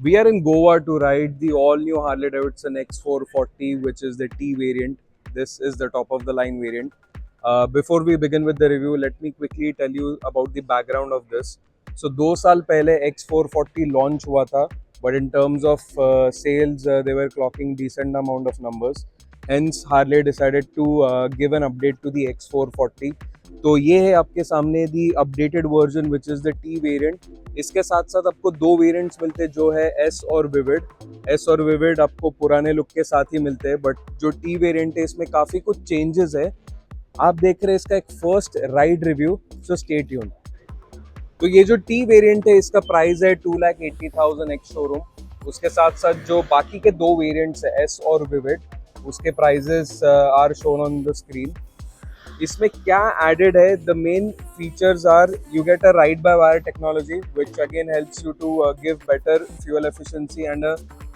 We are in Goa to ride the all-new Harley Davidson X440, which is the T variant. This is the top-of-the-line variant. Before we begin with the review, let me quickly tell you about the background of this. So 2 साल पहले X440 launch हुआ था, but in terms of sales, they were clocking decent amount of numbers. Hence, Harley decided to give an update to the X440. तो ये है आपके सामने the updated version which is the T variant. इसके साथ साथ आपको दो वेरिएंट्स मिलते हैं जो है एस और विविड. एस और विविड आपको पुराने लुक के साथ ही मिलते हैं, बट जो टी वेरिएंट है इसमें काफ़ी कुछ चेंजेस है. आप देख रहे हैं इसका एक first ride review, so stay tuned. तो ये जो टी वेरिएंट है इसका प्राइस है 2,80,000 एक्स शोरूम. उसके साथ साथ जो बाकी के दो वेरिएंट्स है एस और विविड, उसके prices are shown on the screen. इसमें क्या एडेड है, the main features are you get a ride by wire technology which again helps you to give better fuel efficiency and a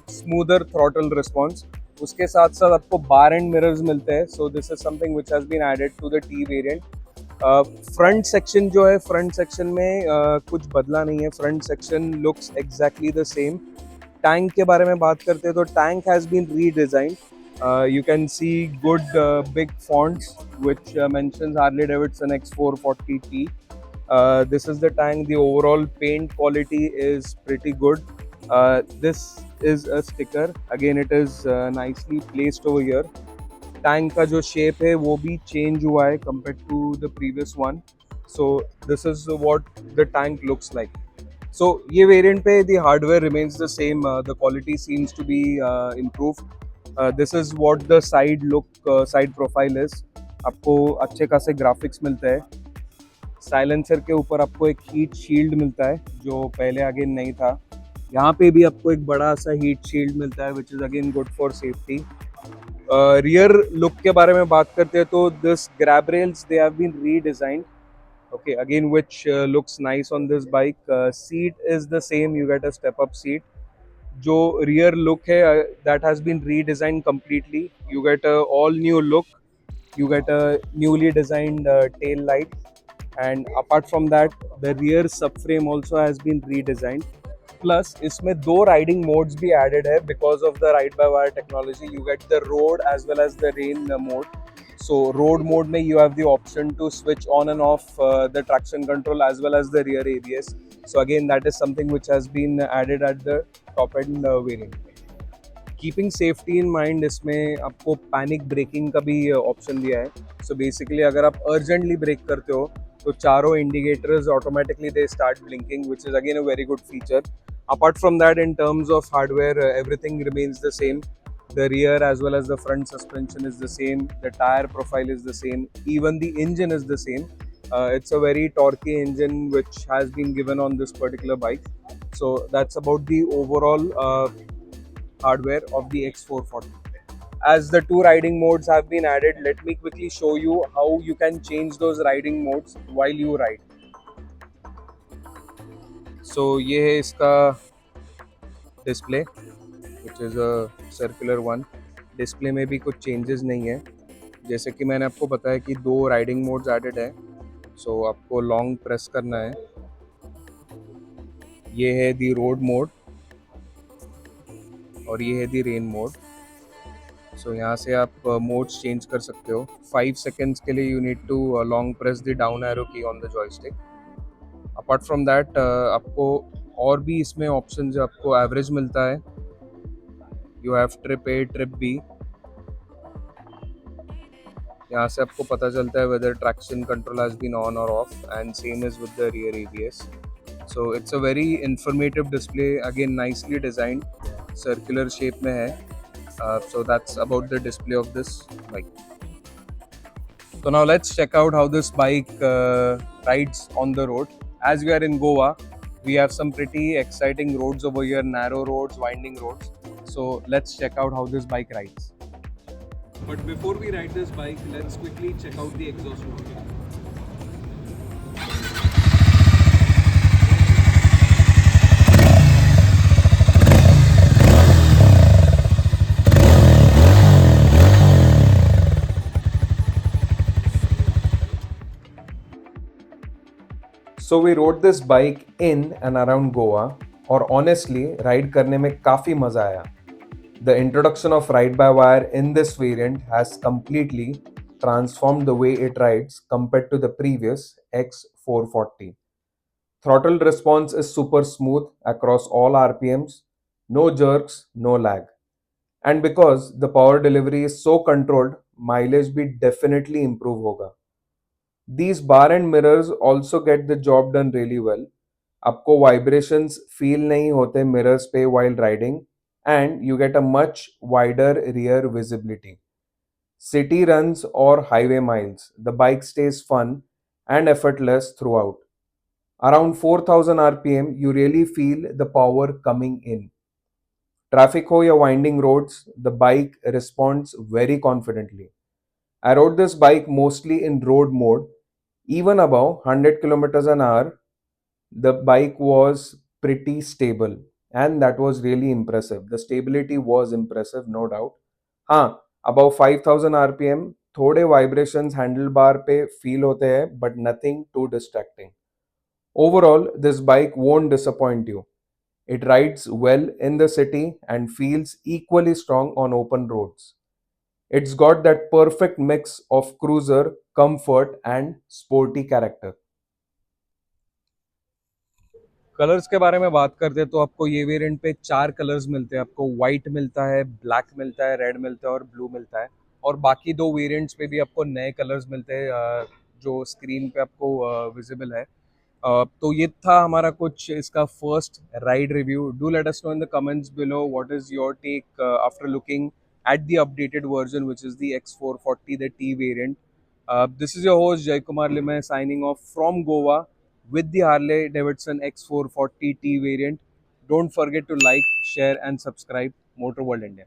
smoother throttle response. उसके साथ साथ आपको bar end mirrors मिलते हैं, so this is something which has been added to the T variant. Front section जो है, front section में कुछ बदला नहीं है. Front section looks exactly the same. Tank के बारे में बात करते हैं तो tank has been redesigned. You can see good big fonts which mentions Harley Davidson X440T. This is the tank. The overall paint quality is pretty good. This is a sticker. Again, it is nicely placed over here. Tank का जो shape है वो भी change हुआ है compared to the previous one. So this is what the tank looks like. So ये variant पे the hardware remains the same. The quality seems to be improved. This is what the side look, side profile is. आपको अच्छे खासे graphics मिलता है. Silencer के ऊपर आपको एक हीट शील्ड मिलता है जो पहले अगेन नहीं था. यहाँ पे भी आपको एक बड़ा सा हीट शील्ड मिलता है which is again good for safety. Rear look के बारे में बात करते हैं तो this grab rails they have been redesigned. Okay, again, which looks nice on this bike. Seat is the same. You get a step-up seat. जो rear look है that has been redesigned completely. You get a all new look. You get a newly designed tail light. And apart from that, the rear subframe also has been redesigned. Plus, इसमें दो riding modes भी added है because of the ride by wire technology. You get the road as well as the rain mode. So road mode में you have the option to switch on and off the traction control as well as the rear ABS. So again, that is something which has been added at the top end variant. Keeping safety in mind, इसमें आपको panic breaking का भी option दिया है. So basically अगर आप urgently break करते हो तो चारों indicators automatically they start blinking, which is again a very good feature. Apart from that, in terms of hardware, everything remains the same. The rear as well as the front suspension is the same. The tire profile is the same. Even the engine is the same. It's a very torquey engine which has been given on this particular bike. So that's about the overall hardware of the X440. As the two riding modes have been added, let me quickly show you how you can change those riding modes while you ride. So ये है इसका display which is a circular one. Display में भी कुछ changes नहीं है. जैसे कि मैंने आपको बताया कि दो राइडिंग मोड्स एडेड है. सो आपको लॉन्ग प्रेस करना है. ये है दी रोड मोड और ये है दी रेन मोड. सो यहाँ से आप मोड्स चेंज कर सकते हो. 5 सेकेंड्स के लिए you need to long press the down arrow key on the joystick. Apart from that आपको और भी इसमें ऑप्शन जो आपको एवरेज मिलता है. You have trip A trip B. यहाँ से आपको पता चलता है whether traction control has been on और off, and same is with the rear ABS. So it's a very informative display. Again nicely designed, circular shape में है. So that's about the display of this bike. So now let's check out how this bike rides on the road. As we are in Goa, we have some pretty exciting roads over here, narrow roads, winding roads. So let's check out how this bike rides. But before we ride this bike, let's quickly check out the exhaust mode. So we rode this bike in and around Goa. और honestly ride करने में काफ़ी मज़ा आया. The introduction of ride by wire in this variant has completely transformed the way it rides compared to the previous X440. Throttle response is super smooth across all RPMs, no jerks, no lag. And because the power delivery is so controlled, mileage भी definitely improve होगा. These bar and mirrors also get the job done really well. आपको vibrations feel नहीं होते mirrors पे while riding and you get a much wider rear visibility. City runs or highway miles, the bike stays fun and effortless throughout. Around 4000 RPM, you really feel the power coming in. Traffic ho ya winding roads, the bike responds very confidently. I rode this bike mostly in road mode, even above 100 kilometers an hour. The bike was pretty stable, and that was really impressive. The stability was impressive, no doubt. हाँ, above 5000 RPM, थोड़े vibrations handlebar पे feel होते हैं, but nothing too distracting. Overall, this bike won't disappoint you. It rides well in the city and feels equally strong on open roads. It's got that perfect mix of cruiser, comfort, and sporty character. Colours के बारे में बात करते हैं तो आपको ये variant पे चार कलर्स मिलते हैं. आपको वाइट मिलता है, ब्लैक मिलता है, रेड मिलता है और ब्लू मिलता है. और बाकी दो वेरिएंट्स पे भी आपको नए कलर्स मिलते हैं जो स्क्रीन पे आपको विजिबल है. तो ये था हमारा कुछ इसका first ride review. Do let us know in the comments below what is your take after looking at the updated version, which is the X440, the T variant. This is your host Jay Kumar Limay signing off from Goa with the Harley Davidson X440 T variant. Don't forget to like, share, and subscribe. Motor World India.